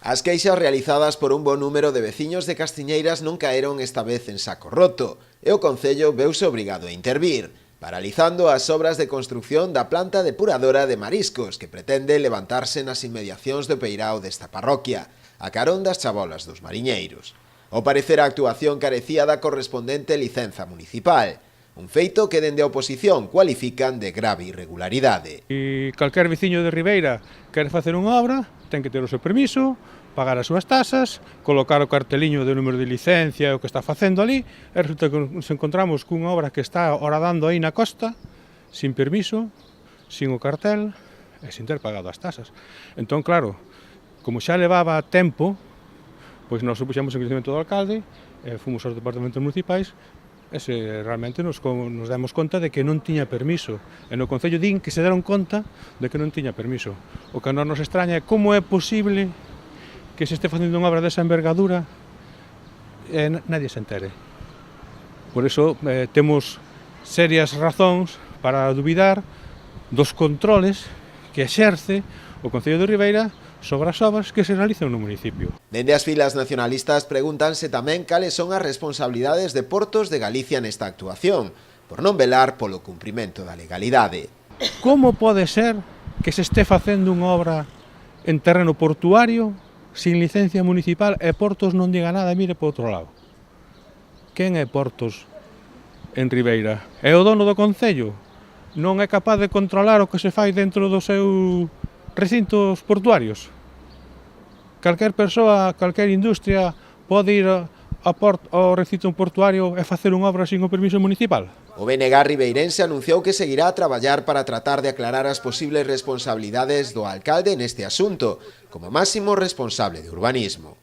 As queixas realizadas por un bo número de veciños de Castiñeiras non caeron esta vez en saco roto, e o Concello veuse obrigado a intervir, paralizando as obras de construción da planta depuradora de mariscos que pretende levantarse nas inmediacións do peirao desta parroquia, a carón das chabolas dos mariñeiros. Ao parecer a actuación carecía da correspondente licenza municipal, un feito que dende a oposición cualifican de grave irregularidade. E calquer veciño de Ribeira quere facer unha obra, ten que ter o seu permiso, pagar as súas tasas, colocar o carteliño de número de licencia o que está facendo ali, e resulta que nos encontramos cunha obra que está horadando aí na costa, sin permiso, sin o cartel e sin ter pagado as tasas. Entón, claro, como xa levaba tempo, pois nós supuxemos en conhecimento do alcalde, fomos aos departamentos municipais, e realmente nos demos conta de que non tiña permiso. E no Concello din que se deron conta de que non tiña permiso. O que a nós nos extraña é como é posible que se este facendo unha obra desa envergadura e nadie se entere. Por iso temos serias razóns para dubidar dos controles que exerce o Concello de Ribeira sobre as obras que se realizan no municipio. Dende as filas nacionalistas pregúntanse tamén cales son as responsabilidades de Portos de Galicia nesta actuación, por non velar polo cumprimento da legalidade. Como pode ser que se este facendo unha obra en terreno portuario sin licencia municipal e Portos non diga nada e mire por outro lado? Quen é Portos en Ribeira? É o dono do Concello? Non é capaz de controlar o que se fai dentro dos seus recintos portuarios? Calquer persoa, calquer industria pode ir ao recinto portuario e facer unha obra sin o permiso municipal? O BNG ribeirense anunciou que seguirá a traballar para tratar de aclarar as posibles responsabilidades do alcalde neste asunto, como máximo responsable de urbanismo.